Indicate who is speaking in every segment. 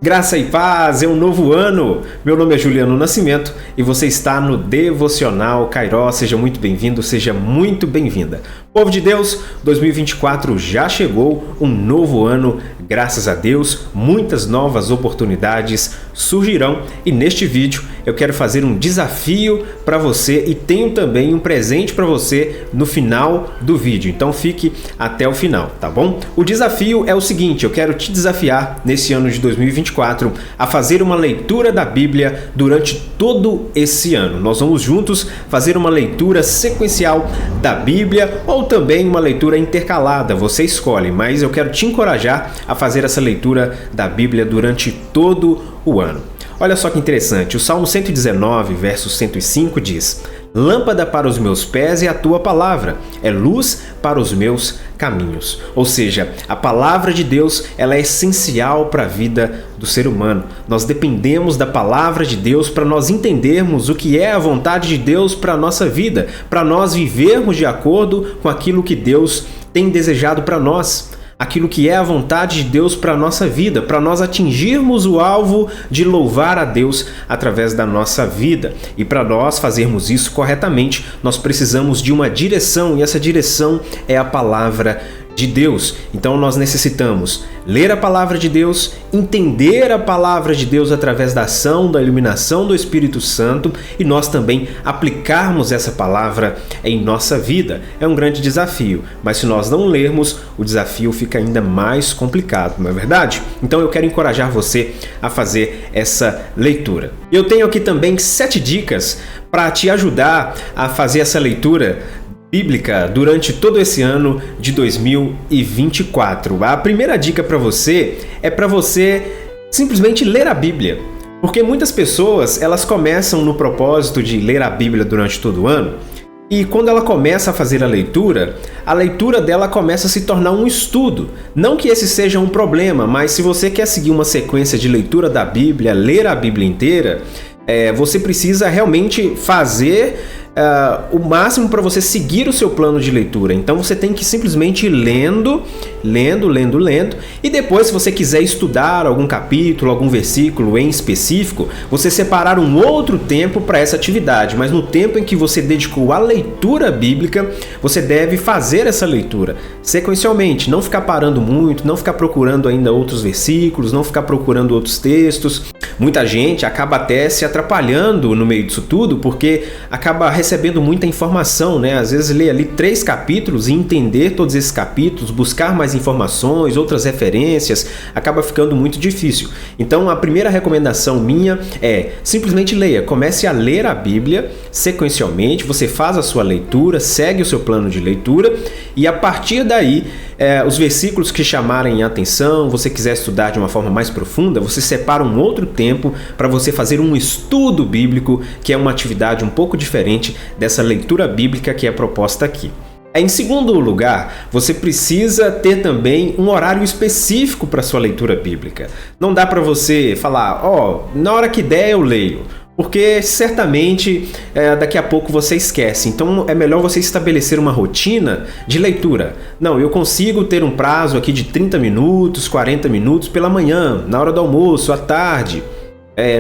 Speaker 1: Graça e paz, é um novo ano! Meu nome é Juliano Nascimento e você está no Devocional Kairós. Seja muito bem-vindo, seja muito bem-vinda. Povo de Deus, 2024 já chegou, um novo ano, graças a Deus, muitas novas oportunidades surgirão e neste vídeo eu quero fazer um desafio para você e tenho também um presente para você no final do vídeo, então fique até o final, tá bom? O desafio é o seguinte, eu quero te desafiar nesse ano de 2024 a fazer uma leitura da Bíblia durante todo esse ano. Nós vamos juntos fazer uma leitura sequencial da Bíblia ou também uma leitura intercalada, você escolhe, mas eu quero te encorajar a fazer essa leitura da Bíblia durante todo o ano. Olha só que interessante, o Salmo 119, verso 105 diz: "Lâmpada para os meus pés é a tua palavra, é luz para os meus caminhos." Ou seja, a palavra de Deus ela é essencial para a vida do ser humano. Nós dependemos da palavra de Deus para nós entendermos o que é a vontade de Deus para a nossa vida, para nós vivermos de acordo com aquilo que Deus tem desejado para nós. Aquilo que é a vontade de Deus para a nossa vida, para nós atingirmos o alvo de louvar a Deus através da nossa vida. E para nós fazermos isso corretamente, nós precisamos de uma direção, e essa direção é a palavra de Deus. Então nós necessitamos ler a palavra de Deus, entender a palavra de Deus através da ação, da iluminação do Espírito Santo e nós também aplicarmos essa palavra em nossa vida. É um grande desafio, mas se nós não lermos, o desafio fica ainda mais complicado, não é verdade? Então eu quero encorajar você a fazer essa leitura. Eu tenho aqui também 7 dicas para te ajudar a fazer essa leitura bíblica durante todo esse ano de 2024. A primeira dica para você é para você simplesmente ler a Bíblia. Porque muitas pessoas, elas começam no propósito de ler a Bíblia durante todo o ano, e quando ela começa a fazer a leitura dela começa a se tornar um estudo. Não que esse seja um problema, mas se você quer seguir uma sequência de leitura da Bíblia, ler a Bíblia inteira, você precisa realmente fazer o máximo para você seguir o seu plano de leitura. Então você tem que simplesmente ir lendo, e depois, se você quiser estudar algum capítulo, algum versículo em específico, você separar um outro tempo para essa atividade. Mas no tempo em que você dedicou à leitura bíblica, você deve fazer essa leitura sequencialmente, não ficar parando muito, não ficar procurando ainda outros versículos, não ficar procurando outros textos. Muita gente acaba até se atrapalhando no meio disso tudo, porque acaba recebendo muita informação, né? Às vezes lê ali 3 capítulos e entender todos esses capítulos, buscar mais informações, outras referências, acaba ficando muito difícil. Então a primeira recomendação minha é simplesmente leia, comece a ler a Bíblia sequencialmente, você faz a sua leitura, segue o seu plano de leitura e a partir daí os versículos que chamarem a atenção, você quiser estudar de uma forma mais profunda, você separa um outro tempo para você fazer um estudo bíblico, que é uma atividade um pouco diferente dessa leitura bíblica que é proposta aqui. Em segundo lugar, você precisa ter também um horário específico para sua leitura bíblica. Não dá para você falar, na hora que der eu leio, porque certamente daqui a pouco você esquece. Então é melhor você estabelecer uma rotina de leitura. Não, eu consigo ter um prazo aqui de 30 minutos, 40 minutos pela manhã, na hora do almoço, à tarde,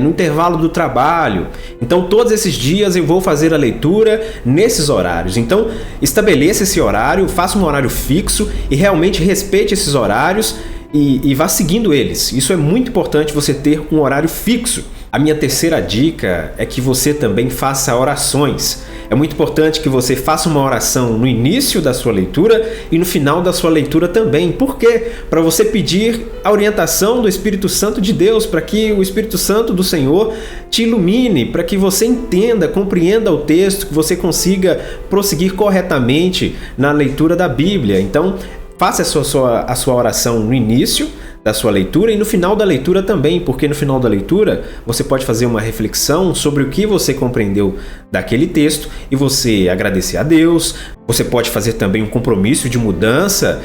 Speaker 1: no intervalo do trabalho. Então todos esses dias eu vou fazer a leitura nesses horários. Então estabeleça esse horário, faça um horário fixo e realmente respeite esses horários e vá seguindo eles. Isso é muito importante, você ter um horário fixo. A minha terceira dica é que você também faça orações. É muito importante que você faça uma oração no início da sua leitura e no final da sua leitura também. Por quê? Para você pedir a orientação do Espírito Santo de Deus, para que o Espírito Santo do Senhor te ilumine, para que você entenda, compreenda o texto, que você consiga prosseguir corretamente na leitura da Bíblia. Então, faça a sua oração no início da sua leitura e no final da leitura também, porque no final da leitura você pode fazer uma reflexão sobre o que você compreendeu daquele texto e você agradecer a Deus. Você pode fazer também um compromisso de mudança,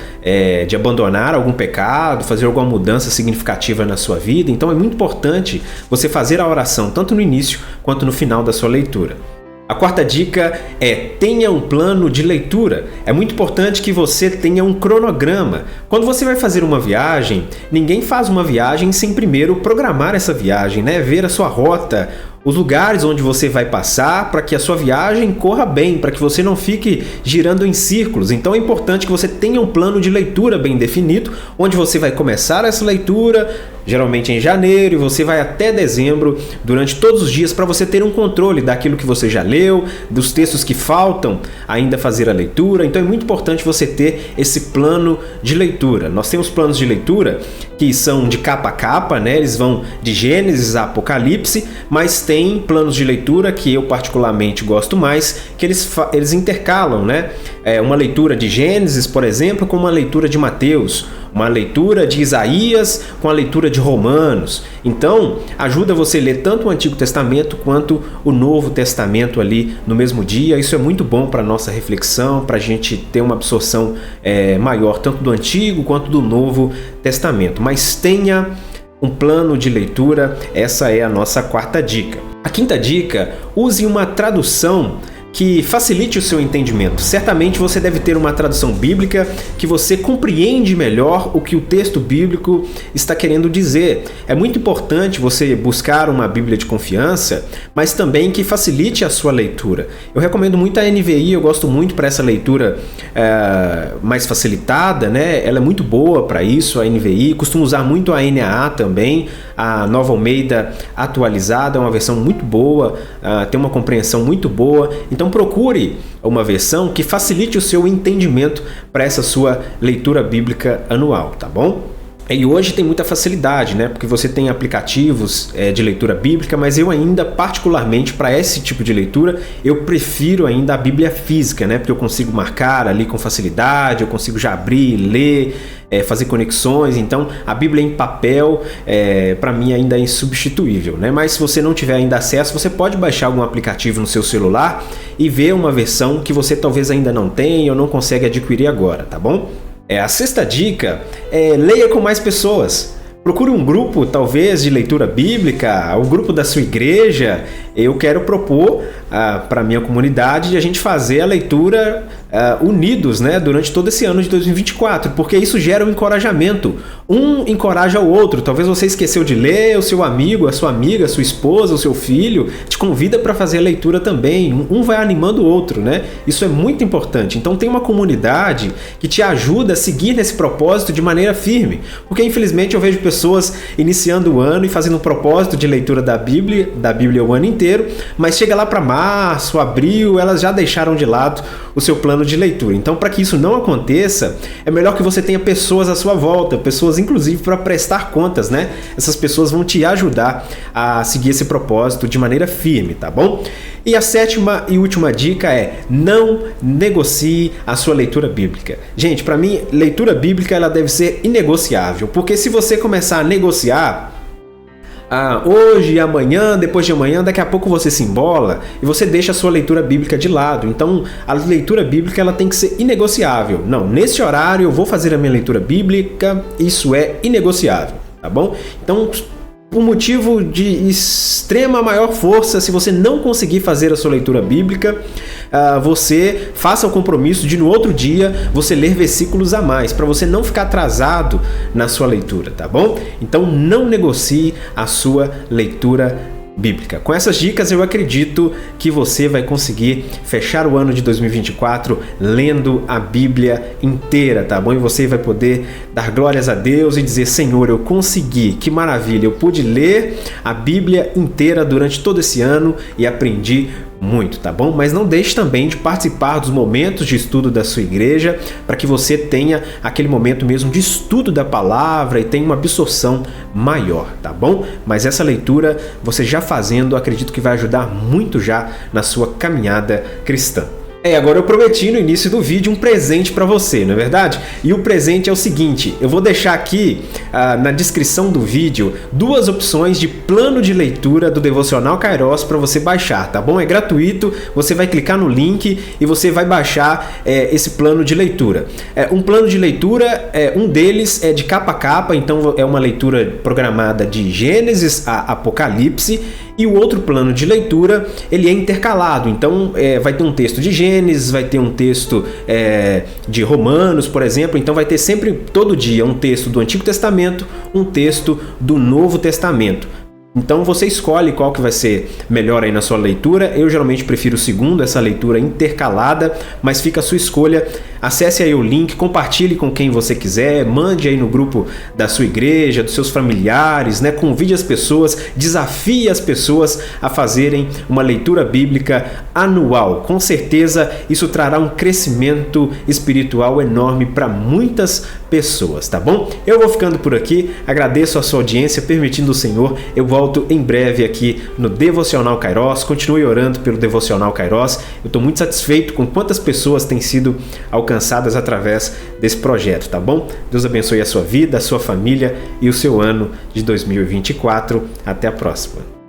Speaker 1: de abandonar algum pecado, fazer alguma mudança significativa na sua vida. Então é muito importante você fazer a oração tanto no início quanto no final da sua leitura. A quarta dica é: tenha um plano de leitura. É muito importante que você tenha um cronograma. Quando você vai fazer uma viagem, ninguém faz uma viagem sem primeiro programar essa viagem, né? Ver a sua rota, os lugares onde você vai passar, para que a sua viagem corra bem, para que você não fique girando em círculos. Então é importante que você tenha um plano de leitura bem definido, onde você vai começar essa leitura, geralmente em janeiro, e você vai até dezembro, durante todos os dias, para você ter um controle daquilo que você já leu, dos textos que faltam ainda fazer a leitura. Então é muito importante você ter esse plano de leitura. Nós temos planos de leitura que são de capa a capa, né? Eles vão de Gênesis a Apocalipse, mas tem planos de leitura que eu particularmente gosto mais, que eles intercalam, né? Uma leitura de Gênesis, por exemplo, com uma leitura de Mateus, uma leitura de Isaías com a leitura de Romanos. Então, ajuda você a ler tanto o Antigo Testamento quanto o Novo Testamento ali no mesmo dia. Isso é muito bom para a nossa reflexão, para a gente ter uma absorção maior, tanto do Antigo quanto do Novo Testamento. Mas tenha um plano de leitura, essa é a nossa quarta dica. A quinta dica: use uma tradução que facilite o seu entendimento. Certamente você deve ter uma tradução bíblica que você compreende melhor o que o texto bíblico está querendo dizer. É muito importante você buscar uma Bíblia de confiança, mas também que facilite a sua leitura. Eu recomendo muito a NVI, eu gosto muito para essa leitura mais facilitada, né? Ela é muito boa para isso, a NVI. Costumo usar muito a NAA também, a Nova Almeida atualizada, é uma versão muito boa, tem uma compreensão muito boa. Então procure uma versão que facilite o seu entendimento para essa sua leitura bíblica anual, tá bom? E hoje tem muita facilidade, né? Porque você tem aplicativos de leitura bíblica, mas eu ainda, particularmente para esse tipo de leitura, eu prefiro ainda a Bíblia física, né? Porque eu consigo marcar ali com facilidade, eu consigo já abrir, ler, fazer conexões. Então a Bíblia em papel para mim ainda é insubstituível, né? Mas se você não tiver ainda acesso, você pode baixar algum aplicativo no seu celular e ver uma versão que você talvez ainda não tenha ou não consegue adquirir agora, tá bom? A sexta dica é: leia com mais pessoas. Procure um grupo, talvez, de leitura bíblica, o grupo da sua igreja. Eu quero propor para a minha comunidade de a gente fazer a leitura unidos, né, durante todo esse ano de 2024, porque isso gera um encorajamento. Um encoraja o outro. Talvez você esqueceu de ler, o seu amigo, a sua amiga, a sua esposa, o seu filho te convida para fazer a leitura também. Um vai animando o outro, né? Isso é muito importante. Então tem uma comunidade que te ajuda a seguir nesse propósito de maneira firme, porque infelizmente eu vejo pessoas iniciando o ano e fazendo um propósito de leitura da Bíblia o ano inteiro, mas chega lá para março, abril, elas já deixaram de lado o seu plano de leitura. Então, para que isso não aconteça, é melhor que você tenha pessoas à sua volta, pessoas inclusive para prestar contas, né? Essas pessoas vão te ajudar a seguir esse propósito de maneira firme, tá bom? E a sétima e última dica é: não negocie a sua leitura bíblica. Gente, para mim, leitura bíblica ela deve ser inegociável, porque se você começar a negociar hoje, amanhã, depois de amanhã, daqui a pouco você se embola e você deixa a sua leitura bíblica de lado. Então, a leitura bíblica ela tem que ser inegociável. Não, nesse horário eu vou fazer a minha leitura bíblica, isso é inegociável, tá bom? Então, por motivo de extrema maior força, se você não conseguir fazer a sua leitura bíblica, você faça o compromisso de no outro dia você ler versículos a mais, para você não ficar atrasado na sua leitura, tá bom? Então não negocie a sua leitura bíblica. Com essas dicas eu acredito que você vai conseguir fechar o ano de 2024 lendo a Bíblia inteira, tá bom? E você vai poder dar glórias a Deus e dizer: Senhor, eu consegui, que maravilha, eu pude ler a Bíblia inteira durante todo esse ano e aprendi muito, tá bom? Mas não deixe também de participar dos momentos de estudo da sua igreja, para que você tenha aquele momento mesmo de estudo da palavra e tenha uma absorção maior, tá bom? Mas essa leitura, você já fazendo, acredito que vai ajudar muito já na sua caminhada cristã. Agora eu prometi no início do vídeo um presente para você, não é verdade? E o presente é o seguinte, eu vou deixar aqui na descrição do vídeo 2 opções de plano de leitura do Devocional Kairos para você baixar, tá bom? É gratuito, você vai clicar no link e você vai baixar esse plano de leitura. Um plano de leitura, um deles é de capa a capa, então é uma leitura programada de Gênesis a Apocalipse, e o outro plano de leitura, ele é intercalado, então vai ter um texto de Gênesis, vai ter um texto de Romanos, por exemplo, então vai ter sempre, todo dia, um texto do Antigo Testamento, um texto do Novo Testamento. Então você escolhe qual que vai ser melhor aí na sua leitura. Eu geralmente prefiro o segundo, essa leitura intercalada, mas fica a sua escolha. Acesse aí o link, compartilhe com quem você quiser, mande aí no grupo da sua igreja, dos seus familiares, né? Convide as pessoas, desafie as pessoas a fazerem uma leitura bíblica anual. Com certeza isso trará um crescimento espiritual enorme para muitas pessoas, tá bom? Eu vou ficando por aqui, agradeço a sua audiência, permitindo o Senhor, eu volto em breve aqui no Devocional Kairos. Continue orando pelo Devocional Kairos. Eu estou muito satisfeito com quantas pessoas têm sido alcançadas através desse projeto, tá bom? Deus abençoe a sua vida, a sua família e o seu ano de 2024. Até a próxima.